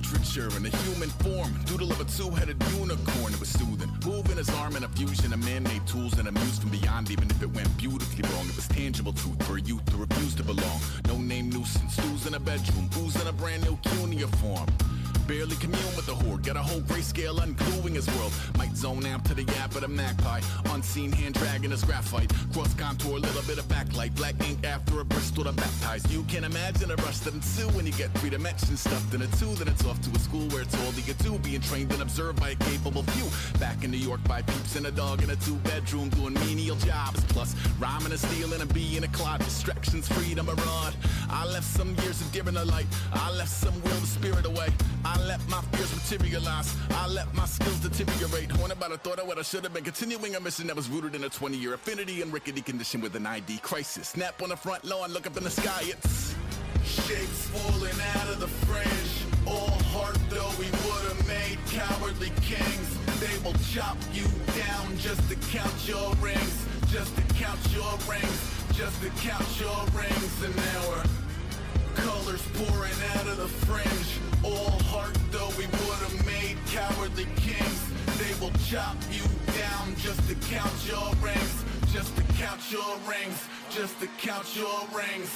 portraiture in a human form, doodle of a two-headed unicorn. It was soothing, moving his arm in a fusion of man-made tools and a muse from beyond. Even if it went beautifully wrong, it was tangible truth for a youth to refuse to belong. No name nuisance, stools in a bedroom, booze in a brand new cuneiform. Barely commune with the horde, got a whole grayscale ungluing his world. Might zone amp to the yap of the magpie, unseen hand dragging his graphite. Cross contour, little bit of backlight, black ink after a Bristol to baptize. You can imagine a rush that ensue when you get three dimensions stuffed in a two. Then it's off to a school where it's all you get to, being trained and observed by a capable few. Back in New York by peeps and a dog in a two-bedroom doing menial jobs. Plus rhyming and stealing and being a clod, distractions, freedom, a rod. I left some years of giving a light, I left some will the spirit away. I let my fears materialize, I let my skills deteriorate. Horn about a thought of what I should have been, continuing a mission that was rooted in a 20-year affinity and rickety condition with an ID crisis. Snap on the front lawn, look up in the sky, it's shapes falling out of the fringe. All heart though we would've made cowardly kings. They will chop you down just to count your rings, just to count your rings, just to count your rings. And now we're colors pouring out of the fringe. All heart though we would've made cowardly kings. They will chop you down just to count your rings, just to count your rings, just to count your rings.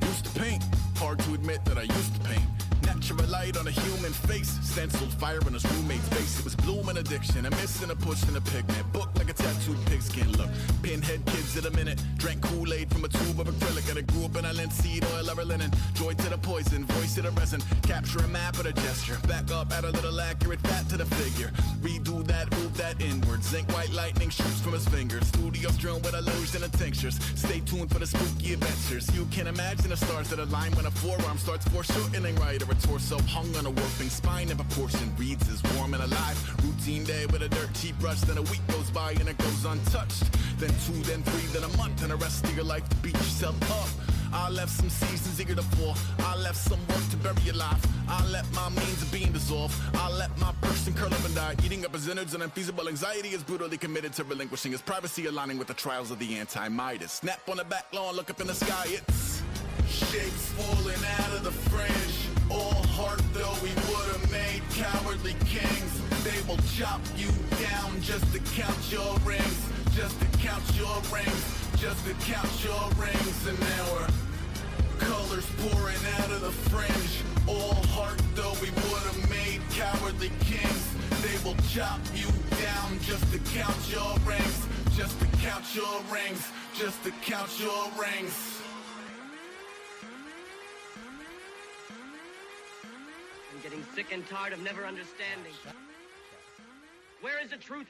Used to paint, hard to admit that I used to paint. Natural light on a human face, stenciled fire in his roommate's face. It was bloom and addiction, a missing, a push and a pigment. Book like a tattooed pigskin look. Pinhead kids at a minute, drank Kool-Aid from a tube of acrylic. And I grew up in a linseed oil or a linen. Joy to the poison, voice to the resin. Capture a map of a gesture, back up, add a little accurate fat to the figure. Redo that, move that inward. Zinc white lightning shoots from his fingers. Studio strewn with illusion and tinctures. Stay tuned for the spooky adventures. You can imagine the stars that align when a forearm starts foreshortening right, or a torso hung on a warping spine in proportion. Reads as warm and alive. Routine day with a dirt cheap brush. Then a week goes by and it goes untouched. Then two, then three, then a month, and the rest of your life to beat yourself up. I left some seasons eager to fall. I left some work to bury alive. I let my means of being dissolve. I let my person curl up and die. Eating up his innards and unfeasible anxiety is brutally committed to relinquishing his privacy, aligning with the trials of the anti-Midas. Snap on the back lawn, look up in the sky, it's shapes falling out of the fringe. All heart though we would've made cowardly kings. They will chop you down just to count your rings, just to count your rings, just to count your rings. And now we're colors pouring out of the fringe. All heart though we would've made cowardly kings. They will chop you down just to count your rings, just to count your rings, just to count your rings. I'm getting sick and tired of never understanding. Where is the truth?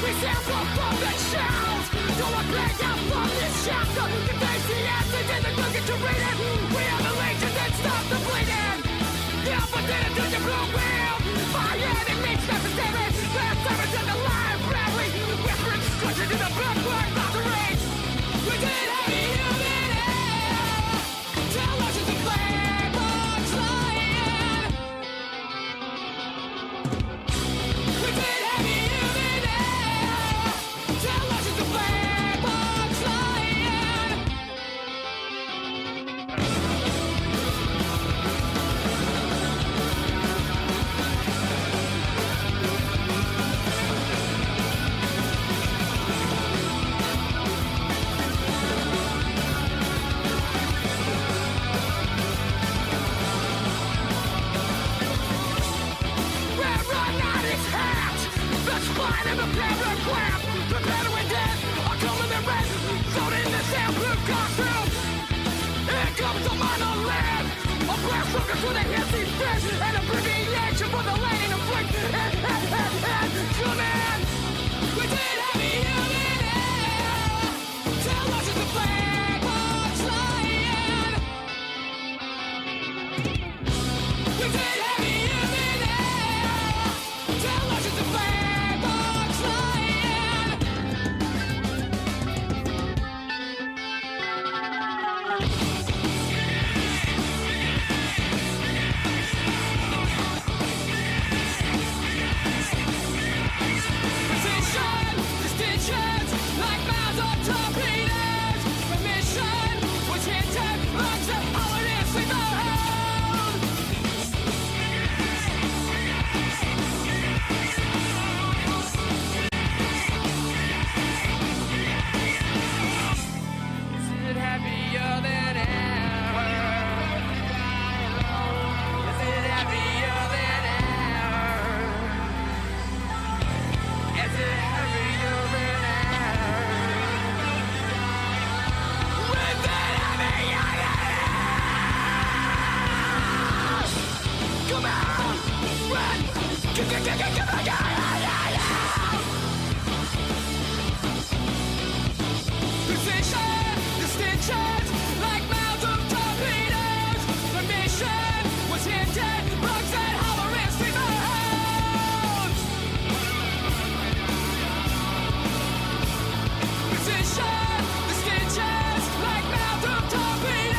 We stand from the shadows. Don't want to break out from this chapter. The face the answer didn't look at to read it. We are the legions that stop the bleeding. The opposite to the blue wheel. Fire enemies necessary. Their servants in the line bravely. Whispering structure to the blood of the race. We did heavy unity. Tell us it's a flame on flying. We did heavy unity. Tell us it's a flame on flying. Red run out his hat. The spine of the parent clamp. The better with death. A coming in red. Thrown in the sand blue costume. Here comes the monolith. A blast looking through the hissy fish. An abbreviation for the lane of flick. And come in. We did heavy unity. Tell us it's a flame on flying. We did heavy unity. Tell us it's a flame on flying. Position, distinctions, like mouths of torpedoes. The mission was hinted, bugs and hollow in steamboats. Position, distinctions, like mouths of torpedoes.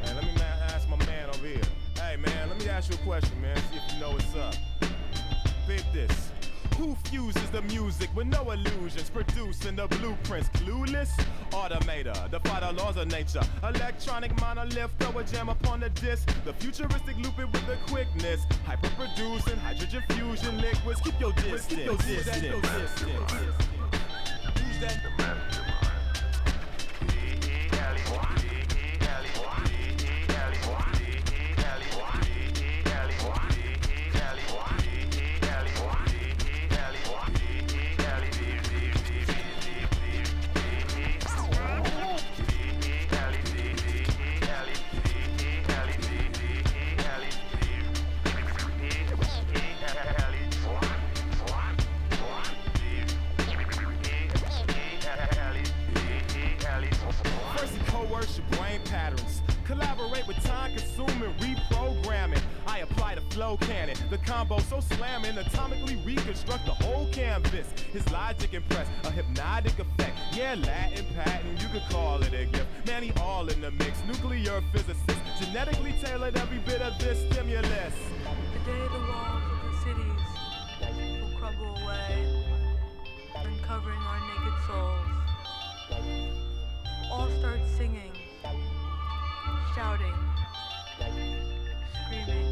Hey, let me ask my man over here. Hey, man, let me ask you a question, man. See if you know what's up. Big this. Who fuses the music with no illusions, producing the blueprints? Clueless? Automator, defy the laws of nature. Electronic monolith, throw a jam upon the disc. The futuristic loop it with the quickness. Hyper-producing, hydrogen fusion liquids. Keep your distance. Keep your distance. Who's that? First, you coerce your brain patterns. Collaborate with time-consuming reprogramming. I apply the flow cannon. The combo so slamming, atomically reconstruct the whole canvas. His logic impressed, a hypnotic effect. Yeah, Latin patent, you could call it a gift. Man, he all in the mix. Nuclear physicist, genetically tailored every bit of this stimulus. The day the walls of the cities will crumble away, uncovering our naked souls. All start singing, shouting, screaming.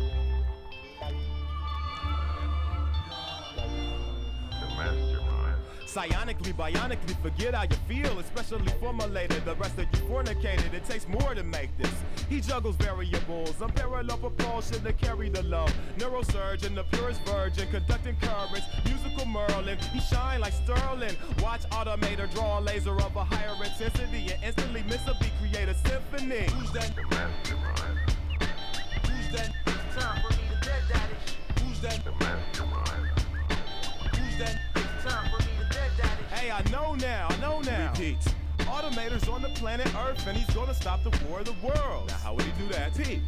Psionically, bionically, forget how you feel, especially formulated. The rest of you fornicated, it takes more to make this. He juggles variables, unparalleled propulsion to carry the load. Neurosurgeon, the purest virgin, conducting currents, musical Merlin. He shine like Sterling. Watch Automator draw a laser of a higher intensity and instantly miss a beat, create a symphony. Who's that? The mastermind. Who's that? It's time for me to dead daddy. Who's that? The mastermind. Who's that? It's time for me to dead daddy. Hey, I know now. Repeat. Automator's on the planet Earth and he's gonna stop the war of the worlds. Now how would he do that? Pete.